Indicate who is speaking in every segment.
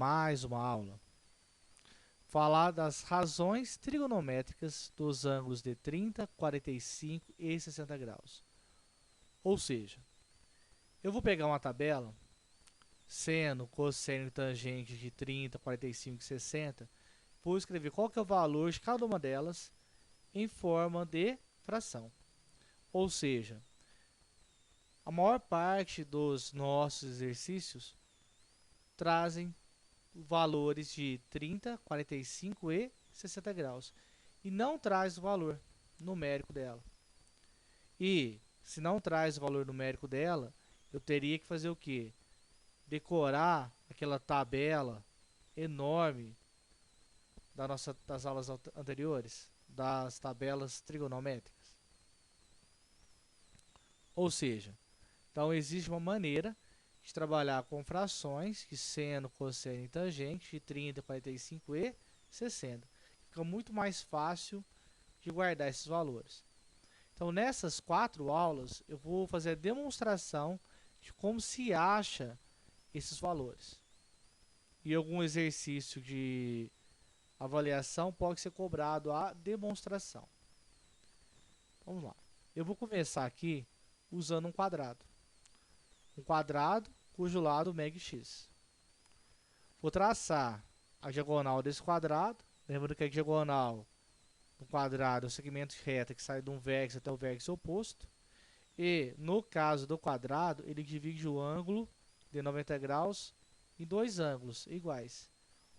Speaker 1: mais uma aula. Falar das razões trigonométricas dos ângulos de 30, 45 e 60 graus. Ou seja, eu vou pegar uma tabela, seno, cosseno e tangente de 30, 45 e 60, vou escrever qual que é o valor de cada uma delas em forma de fração. Ou seja, a maior parte dos nossos exercícios trazem valores de 30, 45 e 60 graus. E não traz o valor numérico dela. E se não traz o valor numérico dela, eu teria que fazer o quê? Decorar aquela tabela enorme das aulas anteriores, das tabelas trigonométricas. Ou seja, então existe uma maneira de trabalhar com frações de seno, cosseno e tangente de 30, 45 e 60. Fica muito mais fácil de guardar esses valores. Então, nessas 4 aulas, eu vou fazer a demonstração de como se acha esses valores. E algum exercício de avaliação pode ser cobrado a demonstração. Vamos lá. Eu vou começar aqui usando um quadrado. Um quadrado cujo lado mede x. Vou traçar a diagonal desse quadrado. Lembrando que a diagonal do quadrado é o segmento de reta que sai de um vértice até o vértice oposto. E, no caso do quadrado, ele divide o ângulo de 90 graus em dois ângulos iguais.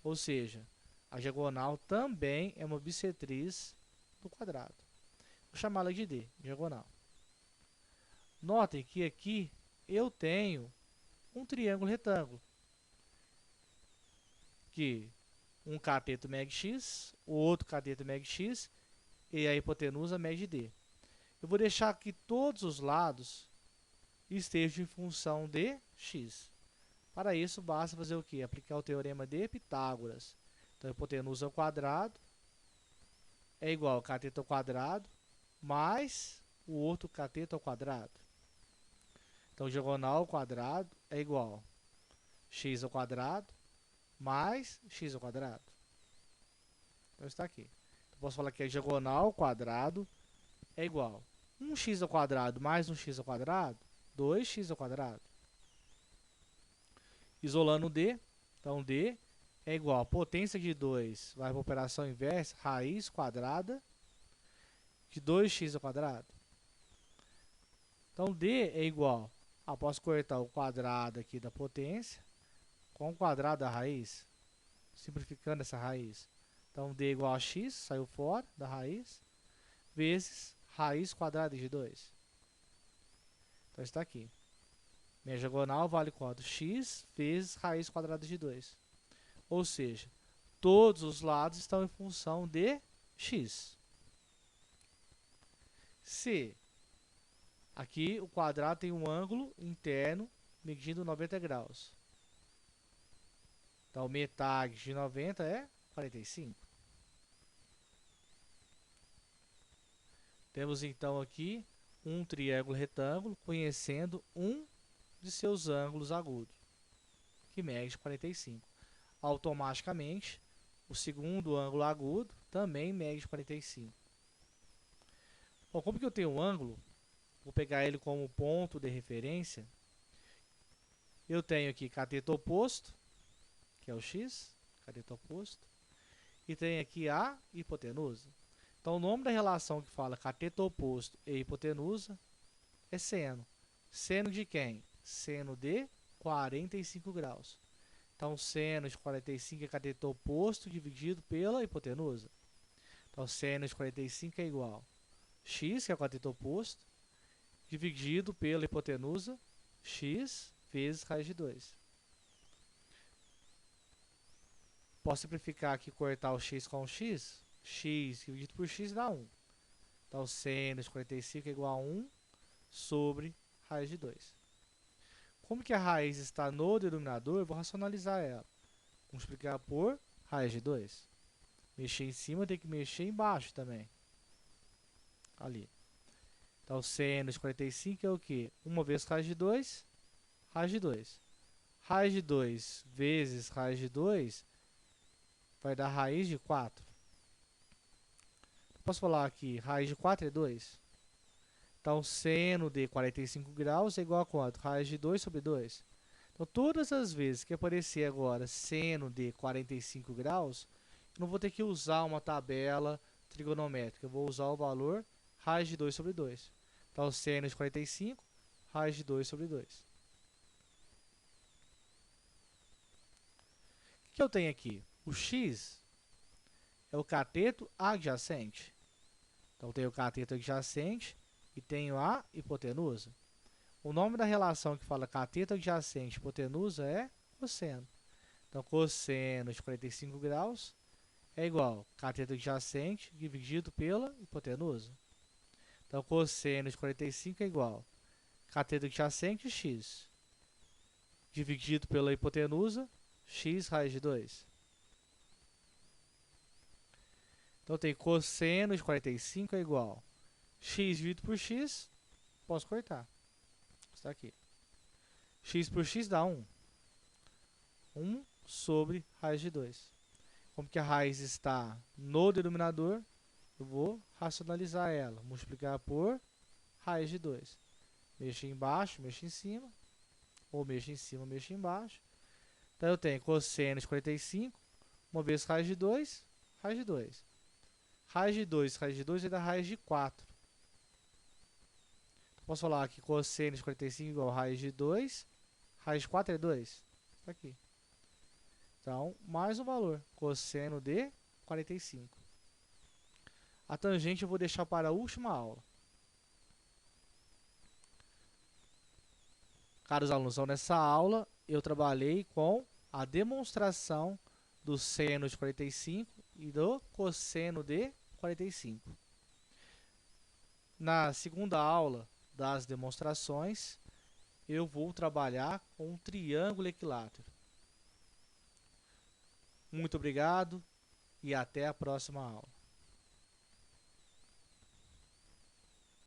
Speaker 1: Ou seja, a diagonal também é uma bissetriz do quadrado. Vou chamá-la de D, diagonal. Notem que aqui eu tenho um triângulo retângulo, que um cateto mede x, o outro cateto mede x, e a hipotenusa mede d. Eu vou deixar que todos os lados estejam em função de x. Para isso, basta fazer o quê? Aplicar o teorema de Pitágoras. Então, a hipotenusa ao quadrado é igual ao cateto ao quadrado mais o outro cateto ao quadrado. Então, diagonal ao quadrado é igual a x ao quadrado mais x ao quadrado. Então, está aqui. Eu posso falar que a diagonal ao quadrado é igual a 1x ao quadrado mais 1x ao quadrado, 2x ao quadrado. Isolando o d, então d é igual a potência de 2, vai para a operação inversa, raiz quadrada de 2x ao quadrado. Então, d é igual a, posso cortar o quadrado aqui da potência com o quadrado da raiz, simplificando essa raiz. Então, d é igual a x, saiu fora da raiz, vezes raiz quadrada de 2. Então, está aqui. Minha diagonal vale quanto? X vezes raiz quadrada de 2. Ou seja, todos os lados estão em função de x. Se aqui o quadrado tem um ângulo interno medindo 90 graus. Então, metade de 90 é 45. Temos então aqui um triângulo retângulo conhecendo um de seus ângulos agudos, que mede 45. Automaticamente, o segundo ângulo agudo também mede 45. Bom, como que eu tenho um ângulo, vou pegar ele como ponto de referência. Eu tenho aqui cateto oposto, que é o x, cateto oposto, e tenho aqui a hipotenusa. Então, o nome da relação que fala cateto oposto e hipotenusa é seno. Seno de quem? Seno de 45 graus. Então, seno de 45 é cateto oposto dividido pela hipotenusa. Então, seno de 45 é igual a x, que é o cateto oposto, dividido pela hipotenusa, x vezes raiz de 2. Posso simplificar aqui, cortar o x com o x. X dividido por x dá 1. Então, seno de 45 é igual a 1 sobre raiz de 2. Como que a raiz está no denominador, eu vou racionalizar ela. Multiplicar por raiz de 2. Mexer em cima, tem que mexer embaixo também. Ali. Então, seno de 45 é o quê? 1 vezes raiz de 2, raiz de 2. Raiz de 2 vezes raiz de 2 vai dar raiz de 4. Posso falar aqui, raiz de 4 é 2. Então, seno de 45 graus é igual a quanto? Raiz de 2 sobre 2. Então, todas as vezes que aparecer agora seno de 45 graus, eu não vou ter que usar uma tabela trigonométrica. Eu vou usar o valor raiz de 2 sobre 2. Então, seno de 45, raiz de 2 sobre 2. O que eu tenho aqui? O x é o cateto adjacente. Então, eu tenho o cateto adjacente e tenho a hipotenusa. O nome da relação que fala cateto adjacente e hipotenusa é cosseno. Então, cosseno de 45 graus é igual a cateto adjacente dividido pela hipotenusa. Então, cosseno de 45 é igual a cateto adjacente x dividido pela hipotenusa, x raiz de 2. Então, tem cosseno de 45 é igual a x dividido por x, posso cortar. Está aqui. X por x dá 1. 1 sobre raiz de 2. Como que a raiz está no denominador, eu vou racionalizar ela. Multiplicar por raiz de 2. Mexo embaixo, mexo em cima. Ou mexo em cima, mexo embaixo. Então, eu tenho cosseno de 45. Uma vez raiz de 2, raiz de 2. Raiz de 2 vai dar raiz de 4. Posso falar que cosseno de 45 é igual a raiz de 2. Raiz de 4 é 2. Está aqui. Então, mais um valor. Cosseno de 45. A tangente eu vou deixar para a última aula. Caros alunos, então nessa aula eu trabalhei com a demonstração do seno de 45 e do cosseno de 45. Na segunda aula das demonstrações, eu vou trabalhar com um triângulo equilátero. Muito obrigado e até a próxima aula.